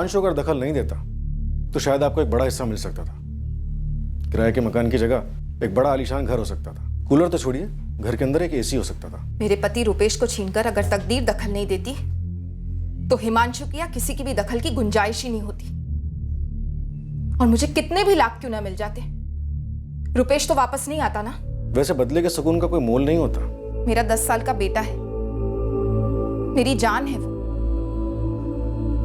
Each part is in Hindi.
हिमांशु अगर दखल नहीं देता तो शायद आपको एक बड़ा हिस्सा मिल सकता था। किराए के मकान की जगह एक बड़ा आलीशान घर हो सकता था। कूलर तो छोड़िए, घर के अंदर एक एसी हो सकता था। मेरे पति रुपेश को छीनकर अगर तकदीर दखल नहीं देती तो हिमांशु की या किसी की भी दखल की गुंजाइश ही नहीं होती। और मुझे कितने भी लाख क्यों ना मिल जाते, रुपेश तो वापस नहीं आता ना। वैसे बदले के सुकून का कोई मोल नहीं होता। मेरा 10 साल का बेटा है, मेरी जान है वो।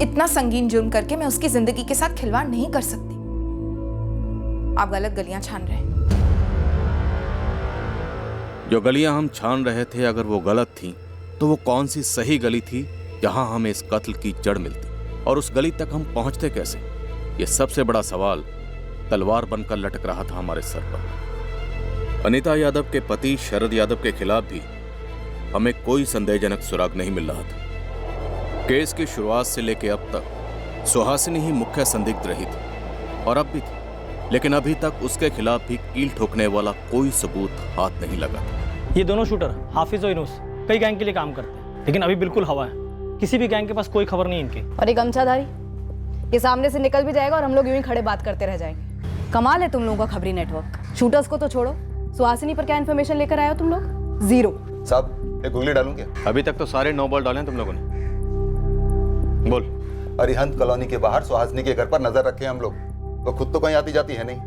इतना संगीन जुर्म करके मैं उसकी जिंदगी के साथ खिलवाड़ नहीं कर सकती। आप गलत गलियां छान रहे हैं। जो गलियां हम छान रहे थे, अगर वो गलत थी तो वो कौन सी सही गली थी जहां हमें इस कत्ल की जड़ मिलती, और उस गली तक हम पहुंचते कैसे? ये सबसे बड़ा सवाल तलवार बनकर लटक रहा था हमारे सर पर। अनीता यादव के पति शरद यादव के खिलाफ भी हमें कोई संदेहजनक सुराग नहीं मिल रहा था। केस की शुरुआत से लेकर अब तक सुहासिनी ही मुख्य संदिग्ध रही थी और अब भी थी, लेकिन अभी तक उसके खिलाफ भी कील ठोकने वाला कोई सबूत हाथ नहीं लगा था। ये दोनों शूटर हाफिज और इनूस कई गैंग के लिए काम करते हैं, लेकिन अभी बिल्कुल हवा है। किसी भी गैंग के पास कोई खबर नहीं इनकी। और ये गमछाधारी, ये सामने से निकल भी जाएगा और हम लोग यूं ही खड़े बात करते रह जाएंगे। कमाल है तुम लोगों का खबरी नेटवर्क। शूटर्स को तो छोड़ो, सुहासिनी पर क्या इन्फॉर्मेशन लेकर आए हो तुम लोग? जीरो। साहब एक गुगली डालूं क्या? अभी तक तो सारे 9 बॉल डाले हैं तुम लोगों ने। बोल। अरिहंत कॉलोनी के बाहर सुहासिनी के घर पर नजर रखे हम लोग, तो खुद तो कहीं आती जाती है नहीं,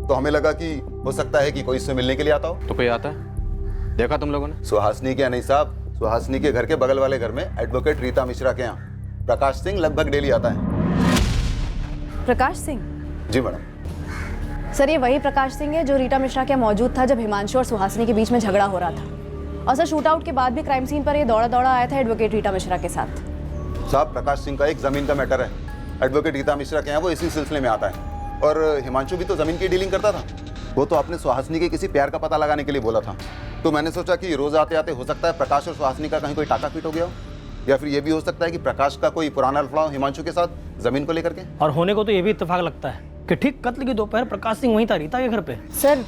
तो हमें लगा कि हो सकता है कि कोई इससे मिलने के लिए आता हो। तो कोई आता है? देखा तुम लोगों ने? सुहासिनी के नहीं साहब, सुहासिनी के घर के बगल वाले घर में एडवोकेट रीता मिश्रा के यहाँ प्रकाश सिंह लगभग डेली आता है। प्रकाश सिंह? जी मैडम। सर ये वही प्रकाश सिंह है जो रीटा मिश्रा के मौजूद था जब हिमांशु और सुहासिनी के बीच में झगड़ा हो रहा था। और सर शूट आउट के बाद भी क्राइम सीन पर ये दौड़ा दौड़ा आया था एडवोकेट रीटा मिश्रा के साथ। साहब प्रकाश सिंह का एक जमीन का मैटर है, एडवोकेट रीता मिश्रा के यहाँ वो इसी सिलसिले में आता है। और हिमांशु भी तो जमीन की डीलिंग करता था। वो तो आपने सुहासिनी के किसी प्यार का पता लगाने के लिए बोला था, तो मैंने सोचा कि रोज आते आते हो सकता है प्रकाश और सुहासिनी का कहीं कोई टाका पीट हो गया हो, या फिर ये भी हो सकता है कि प्रकाश का कोई पुराना लफड़ा हिमांशु के साथ जमीन को लेकर के। और होने को तो ये भी इत्तेफाक लगता है कि ठीक कत्ल की दोपहर प्रकाश सिंह वहीं था रीता के घर पे। सर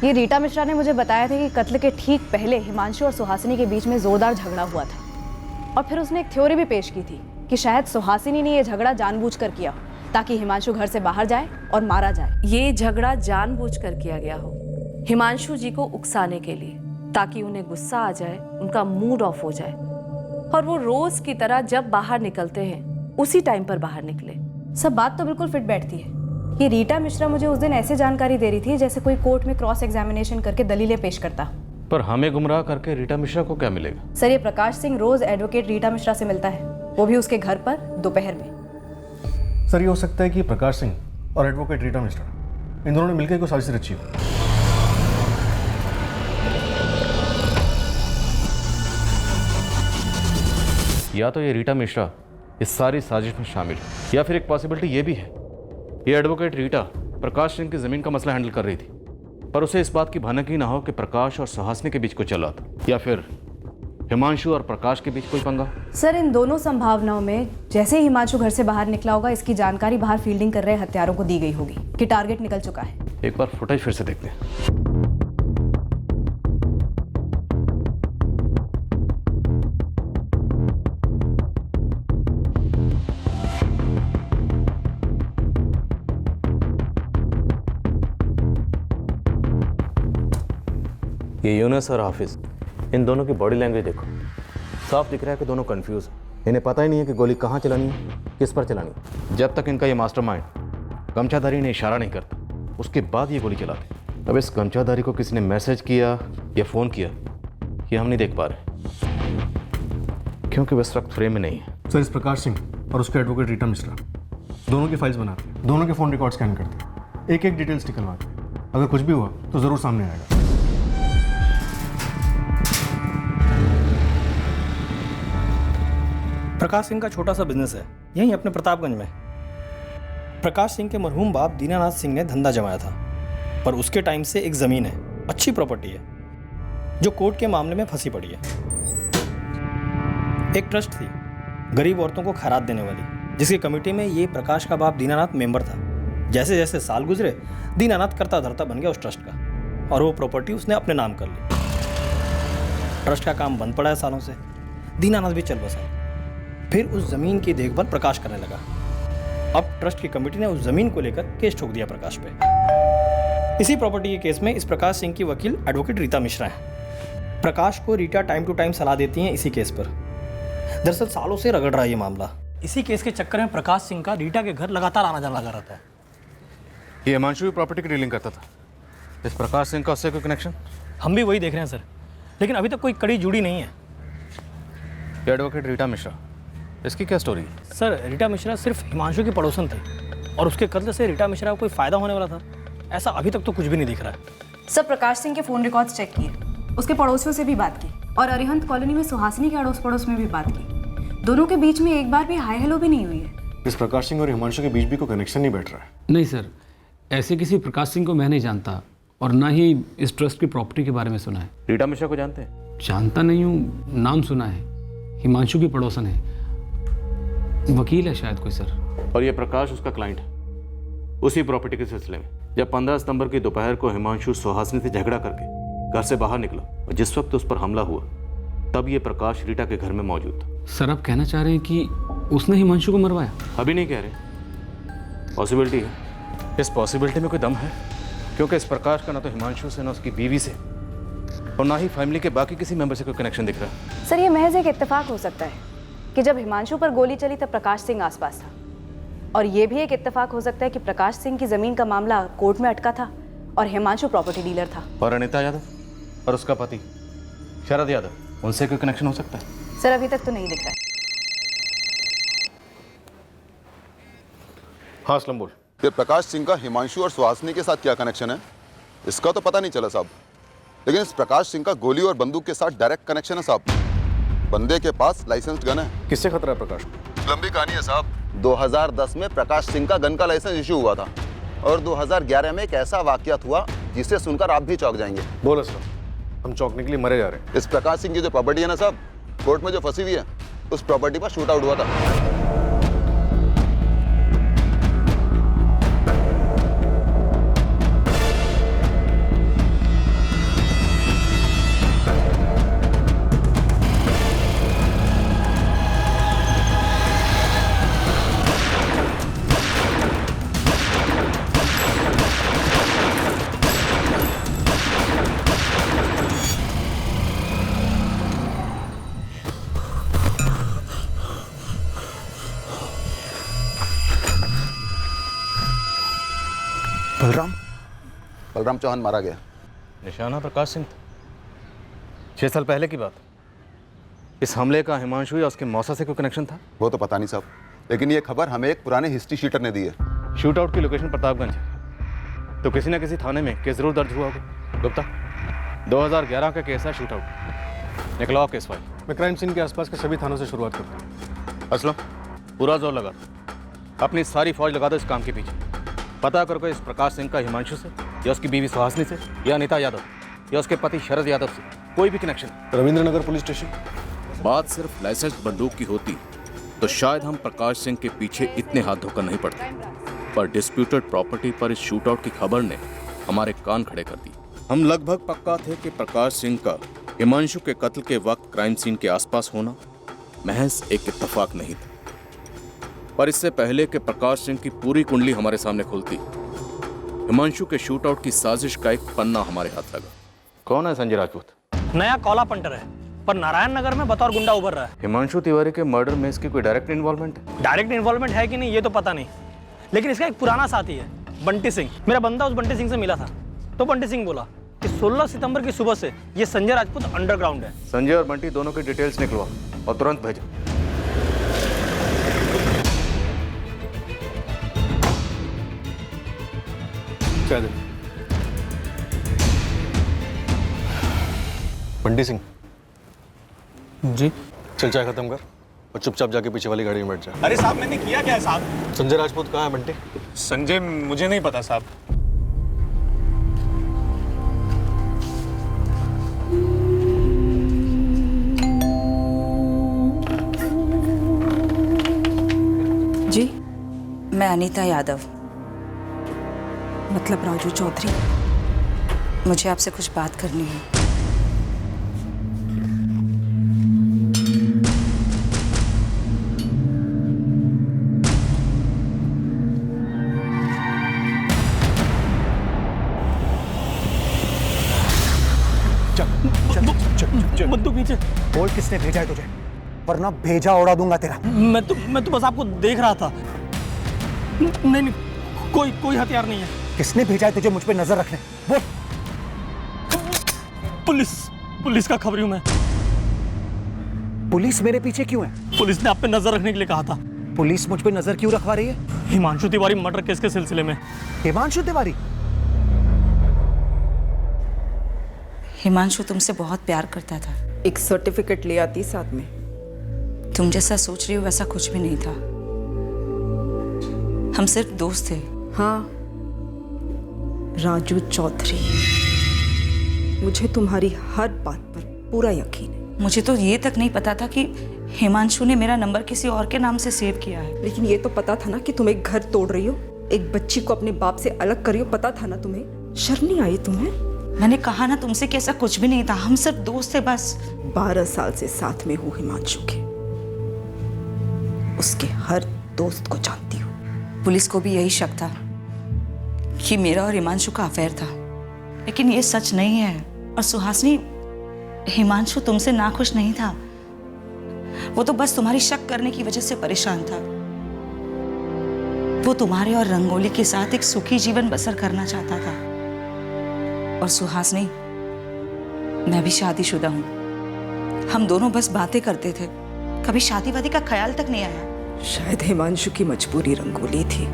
ये रीटा मिश्रा ने मुझे बताया था कि कत्ल के ठीक पहले हिमांशु और सुहासिनी के बीच में जोरदार झगड़ा हुआ था। और फिर उसने एक थ्योरी भी पेश की थी कि शायद सुहासिनी ने यह झगड़ा जानबूझकर किया ताकि हिमांशु घर से बाहर जाए और मारा जाए। ये झगड़ा जानबूझकर किया गया हो हिमांशु जी को उकसाने के लिए, ताकि उन्हें गुस्सा आ जाए, उनका मूड ऑफ हो जाए और वो रोज की तरह जब बाहर निकलते हैं उसी टाइम पर बाहर निकले। सब बात तो बिल्कुल फिट बैठती है। ये रीटा मिश्रा मुझे उस दिन ऐसे जानकारी दे रही थी जैसे कोई कोर्ट में क्रॉस एग्जामिनेशन करके दलीलें पेश करता। पर हमें गुमराह करके रीटा मिश्रा को क्या मिलेगा? सर ये प्रकाश सिंह रोज एडवोकेट रीटा मिश्रा से मिलता है, वो भी उसके घर पर दोपहर में। सर ये हो सकता है कि प्रकाश सिंह और एडवोकेट रीटा मिश्रा इन दोनों ने मिलकर कोई साजिश रची हो। या तो ये रीटा मिश्रा इस सारी साजिश में शामिल है, या फिर एक पॉसिबिलिटी ये भी है ये एडवोकेट रीटा प्रकाश सिंह की जमीन का मसला हैंडल कर रही थी, पर उसे इस बात की भनक ही ना हो कि प्रकाश और सुहासिनी के बीच कुछ चल रहा था, या फिर हिमांशु और प्रकाश के बीच कोई पंगा। सर इन दोनों संभावनाओं में जैसे ही हिमांशु घर से बाहर निकला होगा, इसकी जानकारी बाहर फील्डिंग कर रहे हत्यारों को दी गई होगी कि टारगेट निकल चुका है। एक बार फुटेज फिर से देखते हैं। ये यूनुस और हाफिज, इन दोनों की बॉडी लैंग्वेज देखो, साफ दिख रहा है कि दोनों कंफ्यूज हैं। इन्हें पता ही नहीं है कि गोली कहाँ चलानी है, किस पर चलानी है। जब तक इनका ये मास्टरमाइंड गमछाधारी ने इशारा नहीं करता, उसके बाद ये गोली चलाते। अब इस गमछाधारी को किसी ने मैसेज किया या फ़ोन किया, ये हम नहीं देख पा रहे, क्योंकि वह इस वक्त फ्रेम में नहीं है। सर इस प्रकाश सिंह और उसके एडवोकेट रीटा मिश्रा दोनों की फाइल्स बनाते हैं, दोनों के फ़ोन रिकॉर्ड स्कैन करते हैं, एक एक डिटेल्स निकलवाते हैं। अगर कुछ भी हुआ तो ज़रूर सामने आएगा। प्रकाश सिंह का छोटा सा बिजनेस है यहीं अपने प्रतापगंज में। प्रकाश सिंह के मरहूम बाप दीनानाथ सिंह ने धंधा जमाया था, पर उसके टाइम से एक ज़मीन है, अच्छी प्रॉपर्टी है, जो कोर्ट के मामले में फंसी पड़ी है। एक ट्रस्ट थी गरीब औरतों को खैरात देने वाली, जिसकी कमेटी में ये प्रकाश का बाप दीनानाथ मेंबर था। जैसे जैसे साल गुजरे, दीनानाथ करता धरता बन गया उस ट्रस्ट का, और वो प्रॉपर्टी उसने अपने नाम कर ली। ट्रस्ट का काम बंद पड़ा है सालों से, दीनानाथ भी चल बसा। फिर उस जमीन की देखभाल प्रकाश करने लगा। अब ट्रस्ट की कमेटी ने उस जमीन को लेकर केस ठोक दिया प्रकाश पे। इसी प्रॉपर्टी के केस में इस प्रकाश सिंह की वकील एडवोकेट रीता मिश्रा हैं। प्रकाश को रीटा टाइम टू टाइम सलाह देती हैं इसी केस पर। दरअसल सालों से रगड़ रहा है ये मामला। इसी केस के चक्कर में प्रकाश सिंह का रीटा के घर लगातार आना जाना लगा रहता है। ये हिमांशु भी प्रॉपर्टी की डीलिंग करता था। इस प्रकाश सिंह का उससे कोई कनेक्शन? हम भी वही देख रहे हैं सर, लेकिन अभी तक कोई कड़ी जुड़ी नहीं है। एडवोकेट रीटा मिश्रा, इसकी क्या स्टोरी है? सर रीटा मिश्रा सिर्फ हिमांशु की पड़ोसन थे और उसके कत्ल से रीटा मिश्रा को कोई फायदा होने वाला था, ऐसा अभी तक तो कुछ भी नहीं दिख रहा है। सब प्रकाश सिंह के फ़ोन रिकॉर्ड्स चेक किए, उसके पड़ोसियों से भी बात की और अरिहंत कॉलोनी में सुहासिनी के अड़ोस पड़ोस में भी बात की। दोनों के बीच में एक बार भी हाय हेलो भी नहीं हुई है। इस प्रकाश सिंह और हिमांशु के बीच भी कोई कनेक्शन नहीं बैठ रहा है। नहीं सर, ऐसे किसी प्रकाश सिंह को मैं नहीं जानता और ना ही इस ट्रस्ट की प्रॉपर्टी के बारे में सुना है। रीटा मिश्रा को जानते हैं? जानता नहीं हूँ, नाम सुना है। हिमांशु की पड़ोसन है, वकील है शायद कोई सर। और ये प्रकाश उसका क्लाइंट है उसी प्रॉपर्टी के सिलसिले में। जब 15 सितंबर की दोपहर को हिमांशु सुहासिनी से झगड़ा करके घर से बाहर निकला और जिस वक्त उस पर हमला हुआ तब ये प्रकाश रीटा के घर में मौजूद था। सर आप कहना चाह रहे हैं कि उसने हिमांशु को मरवाया? अभी नहीं कह रहे, पॉसिबिलिटी है। इस पॉसिबिलिटी में कोई दम है, क्योंकि इस प्रकाश का ना तो हिमांशु से ना उसकी बीवी से और ना ही फैमिली के बाकी किसी मेंबर से कोई कनेक्शन दिख रहा है। सर ये महज एक इत्तेफाक हो सकता है कि जब हिमांशु पर गोली चली तब प्रकाश सिंह आसपास था, और ये भी एक इत्तेफाक हो सकता है कि प्रकाश सिंह की जमीन का मामला कोर्ट में अटका था और हिमांशु प्रॉपर्टी डीलर था। और अनिता यादव और उसका पति शरद यादव, उनसे कोई कनेक्शन हो सकता है? सर अभी तक तो नहीं दिख रहा है। हाँ असलम बोल। ये प्रकाश सिंह का हिमांशु और सुहासिनी के साथ क्या कनेक्शन है इसका तो पता नहीं चला साहब, लेकिन इस प्रकाश सिंह का गोली और बंदूक के साथ डायरेक्ट कनेक्शन है साहब। बंदे के पास लाइसेंस्ड गन है। किससे खतरा है प्रकाश? लंबी कहानी है साहब। 2010 में प्रकाश सिंह का गन का लाइसेंस इशू हुआ था और 2011 में एक ऐसा वाकयात हुआ जिसे सुनकर आप भी चौंक जाएंगे। बोल असलम, हम चौंकने के लिए मरे जा रहे हैं। इस प्रकाश सिंह की जो प्रॉपर्टी है ना साहब, कोर्ट में जो फंसी हुई है, उस प्रॉपर्टी पर शूट आउट हुआ था। बलराम चौहान मारा गया। निशाना प्रकाश सिंह था। 6 साल पहले की बात। इस हमले का हिमांशु या उसके मौसा से कोई कनेक्शन था? वो तो पता नहीं साहब, लेकिन ये खबर हमें एक पुराने हिस्ट्री शीटर ने दी है। शूट आउट की लोकेशन प्रतापगंज है, तो किसी ना किसी थाने में केस जरूर दर्ज हुआ होगा। गुप्ता, 2011 का केस है शूट आउट। निकलाओ केस फाइल। मैं क्राइम सीन के आसपास के सभी थानों से शुरुआत करता हूँ। असलम, पूरा जोर लगा दो। अपनी सारी फौज लगा दो इस काम के पीछे। पता करो इस प्रकाश सिंह का हिमांशु से या उसकी बीवी सुहासिनी से या अनिता यादव या उसके पति शरद यादव से कोई भी कनेक्शन? रविंद्रनगर police station. बात सिर्फ लाइसेंस बंदूक की होती तो शायद हम प्रकाश सिंह के पीछे इतने हाथ धोकर नहीं पड़ते, पर डिस्प्यूटेड प्रॉपर्टी पर इस शूट आउट की खबर ने हमारे कान खड़े कर दिए। हम लगभग पक्का थे कि प्रकाश सिंह का हिमांशु के कत्ल के वक्त क्राइम सीन के आसपास होना महज एक इत्तेफाक नहीं था, पर इससे पहले कि प्रकाश सिंह की पूरी कुंडली हमारे सामने खुलती, हिमांशु के शूट आउट की साजिश का एक पन्ना हमारे हाथ लगा। कौन है संजय राजपूत? नया कॉला पंटर है, पर नारायण नगर में बतौर गुंडा उभर रहा है। हिमांशु तिवारी के मर्डर में इसकी कोई डायरेक्ट इन्वॉल्वमेंट है? डायरेक्ट इन्वॉल्वमेंट है कि नहीं ये तो पता नहीं, लेकिन इसका एक पुराना साथी है बंटी सिंह। मेरा बंदा उस बंटी सिंह से मिला था, तो बंटी सिंह बोला कि 16 सितंबर की सुबह से ये संजय राजपूत अंडरग्राउंड है। संजय और बंटी दोनों की डिटेल्स निकलवा और तुरंत भेजो। क्या बंटी सिंह जी? चल चाय खत्म कर और चुपचाप जाके पीछे वाली गाड़ी में बैठ जा। अरे साहब मैंने किया क्या है साहब? संजय राजपूत कहाँ है बंटी? संजय मुझे नहीं पता साहब। जी, मैं अनीता यादव, मतलब राजू चौधरी। मुझे आपसे कुछ बात करनी है। बोल किसने भेजा है तुझे, वरना भेजा उड़ा दूंगा तेरा। मैं तो बस आपको देख रहा था। नहीं, कोई हथियार नहीं है। किसने भेजा है तुझे मुझ पे नजर रखने? बोल। पुलिस का खबरी हूं मैं। पुलिस मेरे पीछे क्यों है? पुलिस ने आप पे नजर रखने के लिए कहा था। पुलिस मुझ पे नजर क्यों रखवा रही है? हिमांशु तिवारी मर्डर केस के सिलसिले में। हिमांशु तिवारी? हिमांशु तुमसे बहुत प्यार करता था। एक सर्टिफिकेट ले आती साथ में। तुम जैसा सोच रही हो वैसा कुछ भी नहीं था। हम सिर्फ दोस्त थे। हाँ, राजू चौधरी, मुझे तुम्हारी हर बात पर पूरा यकीन है। मुझे तो ये तक नहीं पता था कि हिमांशु ने मेरा नंबर किसी और के नाम से सेव किया है। लेकिन ये तो पता था ना कि तुम एक घर तोड़ रही हो, एक बच्ची को अपने बाप से अलग कर रही हो। पता था ना तुम्हें? शर्म नहीं आई तुम्हें? मैंने कहा ना तुमसे कि ऐसा कुछ भी नहीं था, हम सिर्फ दोस्त थे बस। 12 साल से साथ में हूँ हिमांशु के, उसके हर दोस्त को जानती हूँ। पुलिस को भी यही शक था कि मेरा और हिमांशु का अफेयर था, लेकिन ये सच नहीं है। और सुहासिनी, हिमांशु तुमसे नाखुश नहीं था, वो तो बस तुम्हारी शक करने की वजह से परेशान था। वो तुम्हारे और रंगोली के साथ एक सुखी जीवन बसर करना चाहता था। और सुहासिनी, मैं भी शादीशुदा हूं। हम दोनों बस बातें करते थे, कभी शादी वादी का ख्याल तक नहीं आया। शायद हिमांशु की मजबूरी रंगोली थी,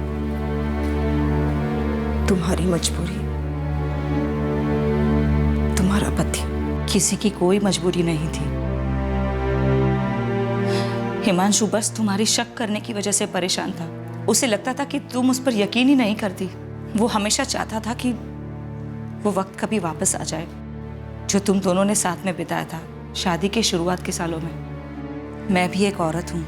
तुम्हारी मजबूरी तुम्हारा पति। किसी की कोई मजबूरी नहीं थी। हिमांशु बस तुम्हारी शक करने की वजह से परेशान था। उसे लगता था कि तुम उस पर यकीन ही नहीं करती। वो हमेशा चाहता था कि वो वक्त कभी वापस आ जाए जो तुम दोनों ने साथ में बिताया था शादी के शुरुआत के सालों में। मैं भी एक औरत हूं,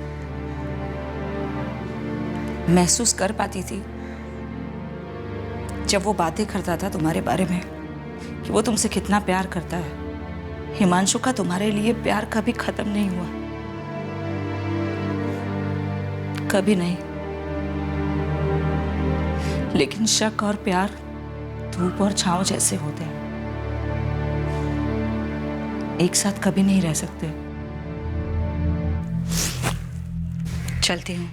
महसूस कर पाती थी जब वो बातें करता था तुम्हारे बारे में कि वो तुमसे कितना प्यार करता है। हिमांशु का तुम्हारे लिए प्यार कभी खत्म नहीं हुआ, कभी नहीं। लेकिन शक और प्यार धूप और छांव जैसे होते हैं, एक साथ कभी नहीं रह सकते। चलती हूँ।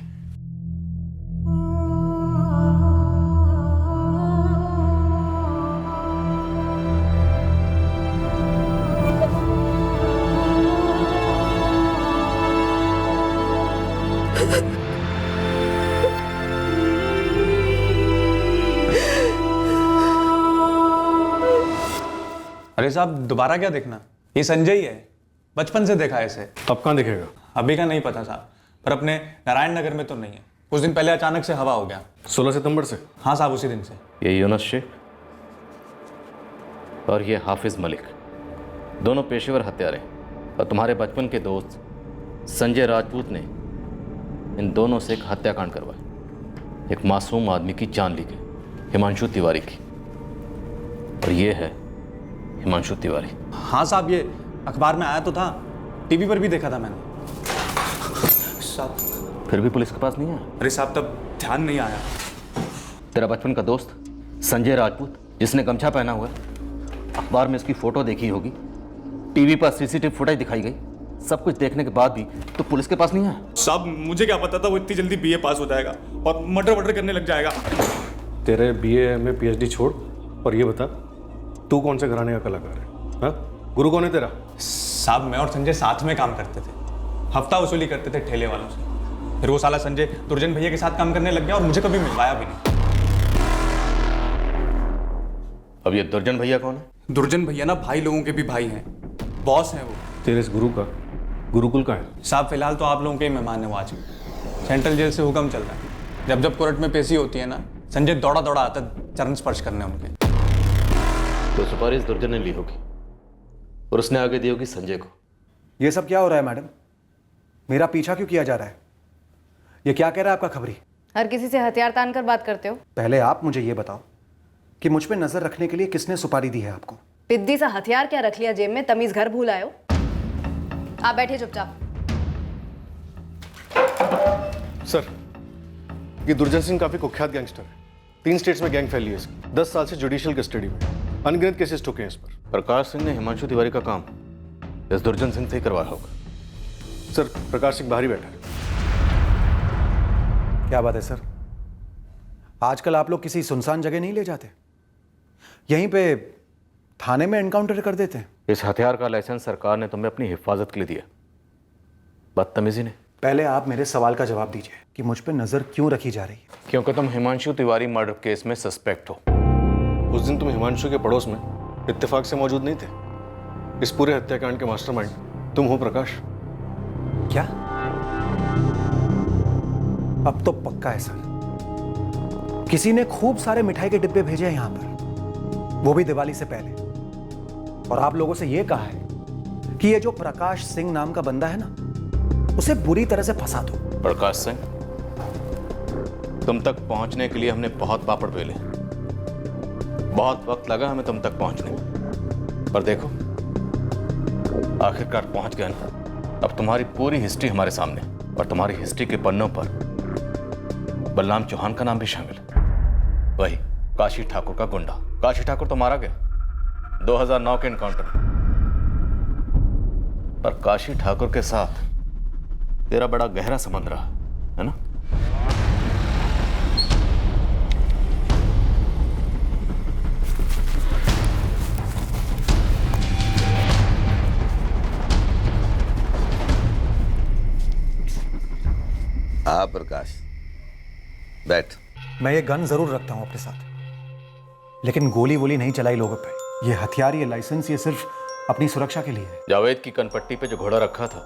अरे साहब, दोबारा क्या देखना, ये संजय ही है, बचपन से देखा है इसे। अब कहाँ दिखेगा? अभी का नहीं पता साहब, पर अपने नारायण नगर में तो नहीं है। कुछ दिन पहले अचानक से हवा हो गया। 16 सितंबर से? हाँ साहब, उसी दिन से। ये यूनुस शेख और ये हाफिज मलिक, दोनों पेशेवर हत्यारे। और तुम्हारे बचपन के दोस्त संजय राजपूत ने इन दोनों से एक हत्याकांड करवाया, एक मासूम आदमी की जान ली गई, हिमांशु तिवारी की। और ये है हिमांशु तिवारी। हाँ साहब, ये अखबार में आया तो था, टीवी पर भी देखा था मैंने। साहब, फिर भी पुलिस के पास नहीं आया? अरे साहब, तब ध्यान नहीं आया। तेरा बचपन का दोस्त संजय राजपूत, जिसने गमछा पहना हुआ है, अखबार में इसकी फोटो देखी होगी, टीवी पर सीसीटीवी फुटेज दिखाई गई, सब कुछ देखने के बाद भी तो पुलिस के पास नहीं आया? साहब, मुझे क्या पता था वो इतनी जल्दी बीए पास हो जाएगा और मर्डर करने लग जाएगा। तेरे बीए में पीएचडी छोड़ और ये बता, तू कौन से घराने का कलाकार है? हाँ, गुरु कौन है तेरा? साहब, मैं और संजय साथ में काम करते थे, हफ्ता वसूली करते थे ठेले वालों से। फिर वो साला संजय दुर्जन भैया के साथ काम करने लग गया और मुझे कभी मिलवाया भी नहीं। अब ये दुर्जन भैया कौन है? दुर्जन भैया ना भाई लोगों के भी भाई हैं, बॉस हैं वो। तेरे इस गुरु का गुरुकुल का है? साहब, फिलहाल तो आप लोगों के ही मेहमान है वो। आज सेंट्रल जेल से हुक्म चल रहा है, जब जब कोर्ट में पेशी होती है ना, संजय दौड़ा दौड़ा आता चरण स्पर्श करने उनके। तो सुपारी इस दुर्जन ने ली होगी और उसने आगे दी होगी संजय को। ये सब क्या हो रहा है मैडम? मेरा पीछा क्यों किया जा रहा है? ये क्या कह रहा है आपका खबरी? हर किसी से हथियार तान कर बात करते हो। पहले आप मुझे ये बताओ कि मुझ पे नजर रखने के लिए किसने सुपारी दी है आपको? पिद्दी सा हथियार क्या रख लिया जेब में, तमीज घर भूल आए हो। आप बैठे चुपचाप। सर, ये दुर्जन सिंह काफी कुख्यात गैंगस्टर है, 3 स्टेट्स में गैंग फैली है इसकी, 10 साल से जुडिशियल कस्टडी में, अनगिनत केसेस ठोके हैं इस पर। प्रकाश सिंह ने हिमांशु तिवारी का काम इस दुर्जन सिंह से ही करवाया होगा। सर, प्रकाश सिंह बाहर ही बैठा है। क्या बात है सर? आजकल आप लोग किसी सुनसान जगह नहीं ले जाते? यहीं पे थाने में एनकाउंटर कर देते हैं। इस हथियार का लाइसेंस सरकार ने तुम्हें अपनी हिफाजत के लिए दिया, बदतमीजी ने। पहले आप मेरे सवाल का जवाब दीजिए कि मुझ पे नजर क्यों रखी जा रही है? क्योंकि तुम हिमांशु तिवारी मर्डर केस में सस्पेक्ट हो। उस दिन तुम हिमांशु के पड़ोस में इत्तेफाक से मौजूद नहीं थे। इस पूरे हत्याकांड के मास्टरमाइंड तुम हो प्रकाश। क्या? अब तो पक्का है सर, किसी ने खूब सारे मिठाई के डिब्बे भेजे हैं यहां पर, वो भी दिवाली से पहले, और आप लोगों से यह कहा है कि ये जो प्रकाश सिंह नाम का बंदा है ना, उसे बुरी तरह से फंसा दो। प्रकाश सिंह, तुम तक पहुंचने के लिए हमने बहुत पापड़ बेले, बहुत वक्त लगा हमें तुम तक पहुंचने में, पर देखो आखिरकार पहुंच गए ना। अब तुम्हारी पूरी हिस्ट्री हमारे सामने, और तुम्हारी हिस्ट्री के पन्नों पर बलराम चौहान का नाम भी शामिल है, वही काशी ठाकुर का गुंडा। काशी ठाकुर तो मारा गया 2009 के एनकाउंटर में, पर काशी ठाकुर के साथ तेरा बड़ा गहरा संबंध रहा है ना? हाँ प्रकाश, बैठ। मैं ये गन जरूर रखता हूं अपने साथ, लेकिन गोली वोली नहीं चलाई लोगों पे। ये हथियार, ये लाइसेंस, ये सिर्फ अपनी सुरक्षा के लिए है। जावेद की कनपट्टी पे जो घोड़ा रखा था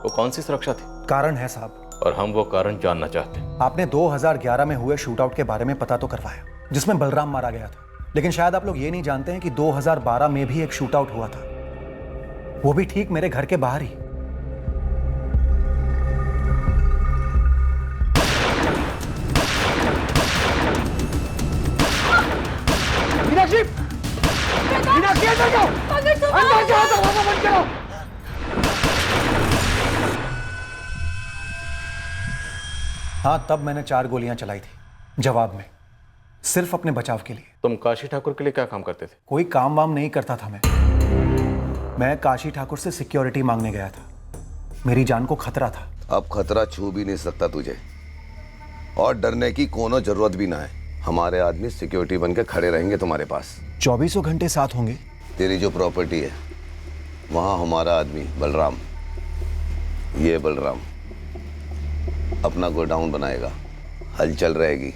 वो कौन सी सुरक्षा थी? कारण है साहब, और हम वो कारण जानना चाहते हैं। आपने 2011 में हुए शूटआउट के बारे में पता तो करवाया, जिसमें बलराम मारा गया था, लेकिन शायद आप लोग ये नहीं जानते हैं कि 2012 में भी एक शूटआउट हुआ था, वो भी ठीक मेरे घर के बाहर ही। मीनाक्षी! मीनाक्षी, अंदर जाओ! अंदर जाओ, दरवाजा बंद करो! हाँ, तब मैंने 4 गोलियां चलाई थी जवाब में, सिर्फ अपने बचाव के लिए। तुम काशी ठाकुर के लिए क्या काम करते थे? कोई काम वाम नहीं करता था मैं काशी ठाकुर से सिक्योरिटी मांगने गया था। मेरी जान को खतरा था। अब खतरा छू भी नहीं सकता तुझे, और डरने की कोनो जरूरत भी ना है। हमारे आदमी सिक्योरिटी बन के खड़े रहेंगे तुम्हारे पास। 24 घंटे साथ होंगे। तेरी जो प्रॉपर्टी है वहां हमारा आदमी बलराम, ये बलराम अपना गोडाउन बनाएगा, हलचल रहेगी,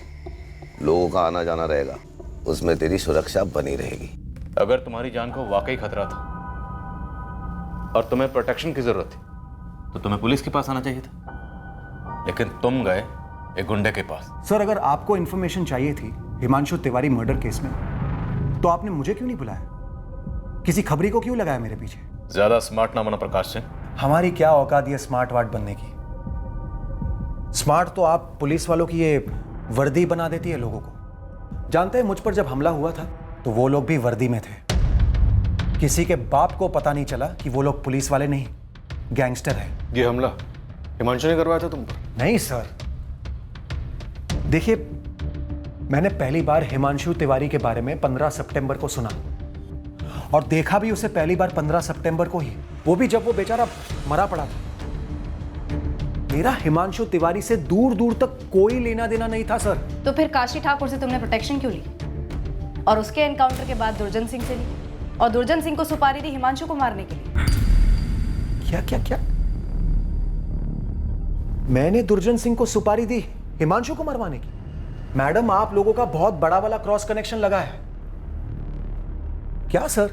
लोगों का आना जाना रहेगा, उसमें तेरी सुरक्षा बनी रहेगी। अगर तुम्हारी जान को वाकई खतरा था और तुम्हें प्रोटेक्शन की जरूरत थी तो तुम्हें पुलिस के पास आना चाहिए था, लेकिन तुम गए एक गुंडे के पास। सर, अगर आपको इंफॉर्मेशन चाहिए थी हिमांशु तिवारी मर्डर केस में, तो आपने मुझे क्यों नहीं बुलाया? किसी खबरी को क्यों लगाया मेरे पीछे? ज्यादा स्मार्ट ना बनो प्रकाश सिंह। हमारी क्या औकात है स्मार्ट वार्ड बनने की? स्मार्ट तो आप पुलिस वालों की ये वर्दी बना देती है लोगों को। जानते हैं, मुझ पर जब हमला हुआ था तो वो लोग भी वर्दी में थे। किसी के बाप को पता नहीं चला कि वो लोग पुलिस वाले नहीं, गैंगस्टर है। ये हमला हिमांशु ने करवाया था तुम पर? नहीं सर, देखिए, मैंने पहली बार हिमांशु तिवारी के बारे में 15 सितंबर को सुना, और देखा भी उसे पहली बार 15 सितंबर को ही, वो भी जब वो बेचारा मरा पड़ा था। मेरा हिमांशु तिवारी से दूर दूर तक कोई लेना देना नहीं था सर। तो फिर काशी ठाकुर से तुमने प्रोटेक्शन क्यों ली? और उसके एनकाउंटर के बाद दुर्जन सिंह से ली, और दुर्जन सिंह को सुपारी दी हिमांशु को मारने के लिए। क्या क्या क्या? मैंने दुर्जन सिंह को सुपारी दी हिमांशु को मरवाने की? मैडम, आप लोगों का बहुत बड़ा वाला क्रॉस कनेक्शन लगा है क्या सर?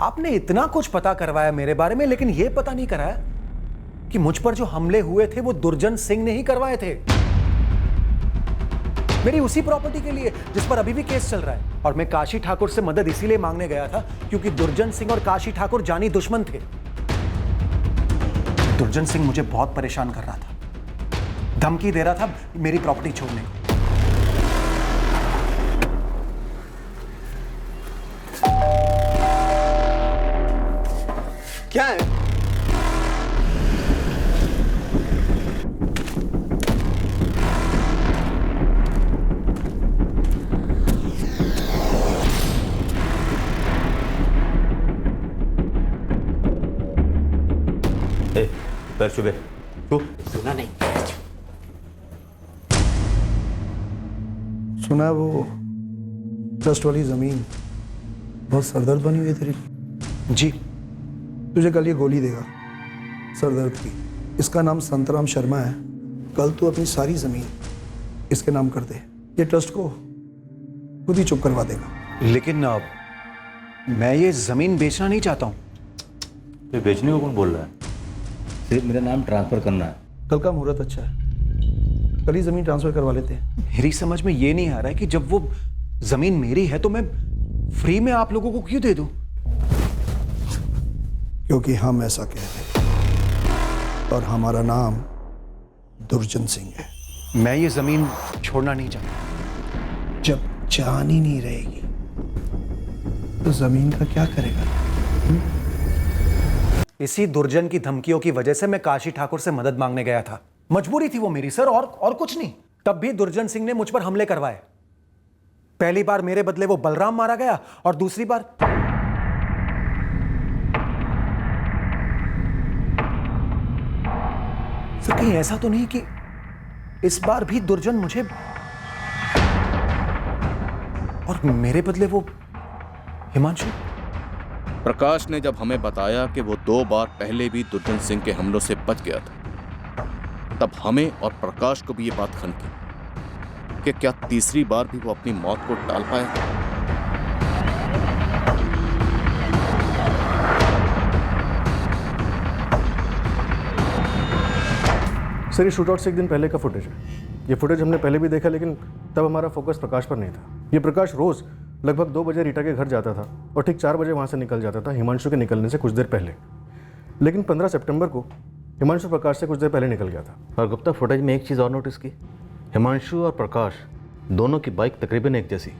आपने इतना कुछ पता करवाया मेरे बारे में, लेकिन यह पता नहीं कराया कि मुझ पर जो हमले हुए थे वो दुर्जन सिंह ने ही करवाए थे, मेरी उसी प्रॉपर्टी के लिए जिस पर अभी भी केस चल रहा है। और मैं काशी ठाकुर से मदद इसीलिए मांगने गया था क्योंकि दुर्जन सिंह और काशी ठाकुर जानी दुश्मन थे। दुर्जन सिंह मुझे बहुत परेशान कर रहा था, धमकी दे रहा था मेरी प्रॉपर्टी छोड़ने को। क्या है? सर शुभे तू सुना नहीं। सुना है वो ट्रस्ट वाली जमीन बहुत सरदर्द बनी हुई है तेरी। जी तुझे कल ये गोली देगा सरदर्द की। इसका नाम संतराम शर्मा है। कल तू अपनी सारी जमीन इसके नाम कर दे। ये ट्रस्ट को खुद ही चुप करवा देगा। लेकिन मैं ये जमीन बेचना नहीं चाहता हूँ। ये बेचने को कौन बोल रहा है? सिर्फ मेरा नाम ट्रांसफर करना है। कल का मुहूर्त अच्छा है, कल ही जमीन ट्रांसफर करवा लेते हैं। मेरी समझ में ये नहीं आ रहा है कि जब वो जमीन मेरी है तो मैं फ्री में आप लोगों को क्यों दे दूं? क्योंकि हम ऐसा कहते हैं और हमारा नाम दुर्जन सिंह है। मैं ये जमीन छोड़ना नहीं चाहता। जब जान ही नहीं रहेगी तो जमीन का क्या करेगा? इसी दुर्जन की धमकियों की वजह से मैं काशी ठाकुर से मदद मांगने गया था। मजबूरी थी वो मेरी सर, और कुछ नहीं। तब भी दुर्जन सिंह ने मुझ पर हमले करवाए। पहली बार मेरे बदले वो बलराम मारा गया और दूसरी बार सर कहीं ऐसा तो नहीं कि इस बार भी दुर्जन मुझे और मेरे बदले वो हिमांशु? प्रकाश ने जब हमें बताया कि वो 2 बार पहले भी दुर्जन सिंह के हमलों से बच गया था, तब हमें और प्रकाश को भी ये बात खनकी कि क्या तीसरी बार भी वो अपनी मौत को टाल पाया। सर ये शूट आउट से एक दिन पहले का फुटेज है। ये फुटेज हमने पहले भी देखा, लेकिन तब हमारा फोकस प्रकाश पर नहीं था। ये प्रकाश रोज लगभग 2 बजे रीटा के घर जाता था और ठीक 4 बजे वहाँ से निकल जाता था, हिमांशु के निकलने से कुछ देर पहले। लेकिन 15 सितंबर को हिमांशु प्रकाश से कुछ देर पहले निकल गया था। और गुप्ता फुटेज में एक चीज़ और नोटिस की, हिमांशु और प्रकाश दोनों की बाइक तकरीबन एक जैसी।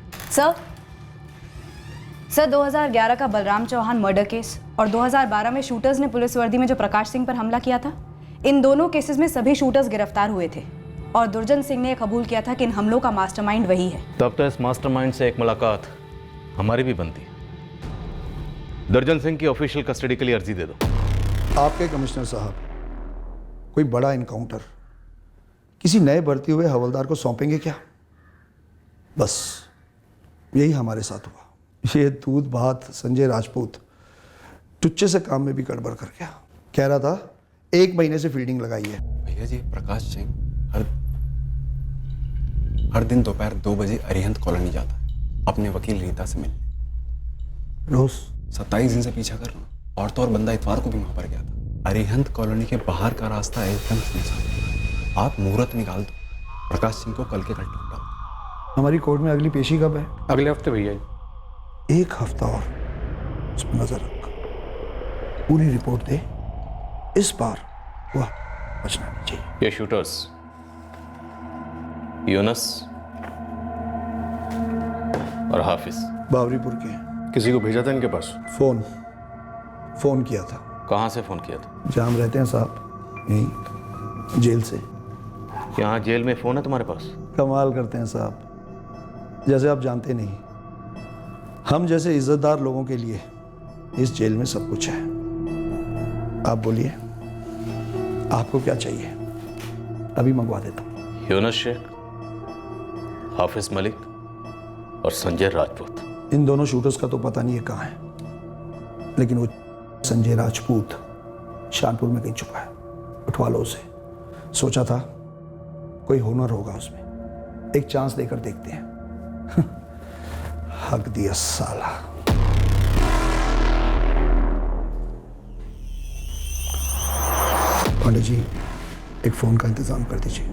सर 2011 का बलराम चौहान मर्डर केस और 2012 में शूटर्स ने पुलिस वर्दी में जो प्रकाश सिंह पर हमला किया था, इन दोनों केसेस में सभी शूटर्स गिरफ्तार हुए थे और दुर्जन सिंह ने कबूल किया था कि इन हमलों का मास्टरमाइंड वही है। तब तो इस मास्टरमाइंड से एक मुलाकात हमारी भी बनती है। दुर्जन सिंह की ऑफिशियल कस्टडी के लिए अर्जी दे दो। आपके कमिश्नर साहब कोई बड़ा इनकाउंटर किसी नए भर्ती हुए हवलदार को सौंपेंगे क्या? बस यही हमारे साथ हुआ। ये दूध भात संजय राजपूत टुच्चे से काम में भी गड़बड़ कर गया। कह रहा था 1 महीने से फील्डिंग लगाई है। भैया जी प्रकाश सिंह हर दिन दोपहर 2 बजे अरिहंत कॉलोनी जाता है अपने वकील रीता से मिलने। रोज 27 दिन से पीछा कर रहा हूँ। और तो और बंदा इतवार को भी वहां पर गया था। अरिहंत कॉलोनी के बाहर का रास्ता एकदम सुनसान। आप मुहूर्त निकाल दो, प्रकाश सिंह को कल के कल ढूंढा। हमारी कोर्ट में अगली पेशी कब है? अगले हफ्ते भैया। 1 हफ्ता और उस पर नजर रख, पूरी रिपोर्ट दे। इस बार वह बचना नहीं चाहिए। ये शूटर्स यूनस और हाफिज बावरीपुर के। किसी को भेजा था इनके पास? फोन किया था। कहाँ से फोन किया था? जहाँ हम रहते हैं साहब, यहीं जेल से। यहाँ जेल में फोन है तुम्हारे पास? कमाल करते हैं साहब, जैसे आप जानते नहीं। हम जैसे इज्जतदार लोगों के लिए इस जेल में सब कुछ है। आप बोलिए आपको क्या चाहिए, अभी मंगवा देता हूँ। यूनस शेख, हाफिज मलिक और संजय राजपूत। इन दोनों शूटर्स का तो पता नहीं है कहाँ है, लेकिन वो संजय राजपूत शानपुर में कहीं छुपा है। उठवा लो उसे। सोचा था कोई हुनर होगा उसमें, एक चांस देकर देखते हैं। हक दिया साला। पांडे जी एक फोन का इंतजाम कर दीजिए।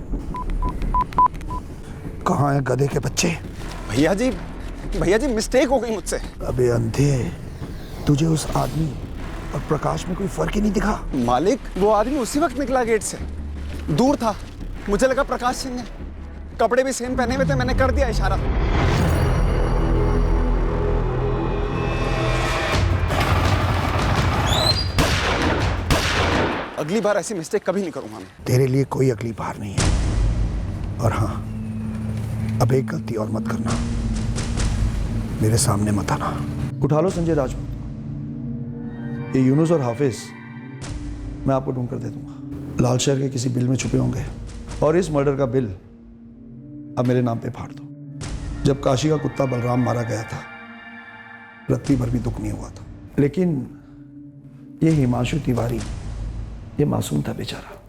कहाँ है गधे के बच्चे? भैया जी मिस्टेक हो गई मुझसे। अबे अंधे, तुझे उस आदमी और प्रकाश में कोई फर्क ही नहीं दिखा? मालिक वो आदमी उसी वक्त निकला गेट से, दूर था, मुझे लगा प्रकाश सिंह है। कपड़े भी सेम पहने हुए थे, मैंने कर दिया इशारा। अगली बार ऐसी मिस्टेक कभी नहीं करूंगा मैं। तेरे लिए कोई अगली बार नहीं है। और हाँ, अब एक गलती और मत करना, मेरे सामने मत आना। उठा लो संजय राजपूत। ये यूनुस और हाफिज मैं आपको ढूंढ कर दे दूंगा। लाल शहर के किसी बिल में छुपे होंगे और इस मर्डर का बिल अब मेरे नाम पे फाड़ दो। जब काशी का कुत्ता बलराम मारा गया था, रत्ती भर भी दुख नहीं हुआ था, लेकिन ये हिमांशु तिवारी, ये मासूम था बेचारा।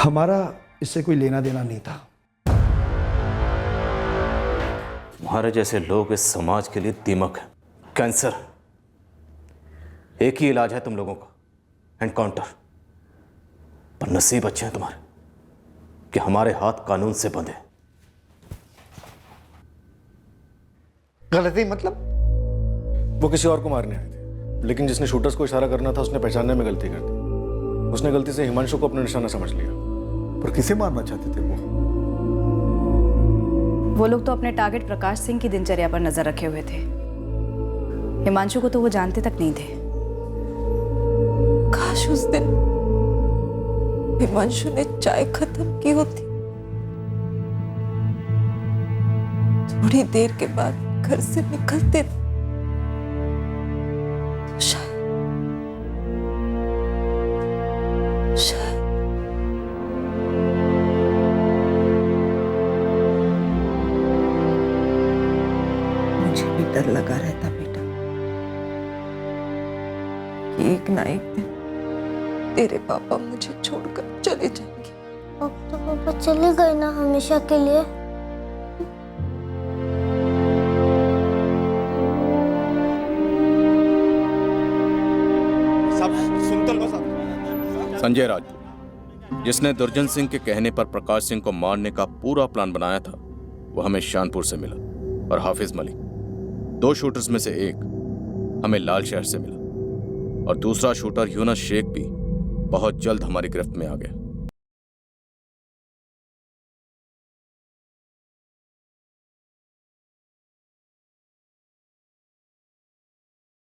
हमारा इससे कोई लेना देना नहीं था। तुम्हारे जैसे लोग इस समाज के लिए दीमक है, कैंसर। एक ही इलाज है तुम लोगों का, एनकाउंटर। पर नसीब अच्छे हैं तुम्हारे कि हमारे हाथ कानून से बंधे। गलती मतलब? वो किसी और को मारने आए थे, लेकिन जिसने शूटर्स को इशारा करना था उसने पहचानने में गलती कर दी। उसने गलती से हिमांशु को अपना निशाना समझ लिया। पर किसे मारना चाहते थे वो लोग तो अपने टारगेट प्रकाश सिंह की दिनचर्या पर नजर रखे हुए थे। हिमांशु को तो वो जानते तक नहीं थे। काश उस दिन हिमांशु ने चाय खत्म की होती। थोड़ी देर के बाद घर से निकलते तो शायद मुझे भी डर लगा रहता बेटा कि एक ना एक दिन तेरे पापा मुझे छोड़कर चले जाएंगे। अब तो पापा चले गए ना हमेशा के लिए। संजय राजपूत, जिसने दुर्जन सिंह के कहने पर प्रकाश सिंह को मारने का पूरा प्लान बनाया था, वो हमें शानपुर से मिला। और हाफिज मलिक, 2 शूटर्स में से एक हमें लाल शहर से मिला। और दूसरा शूटर यूनस शेख भी बहुत जल्द हमारी गिरफ्त में आ गया।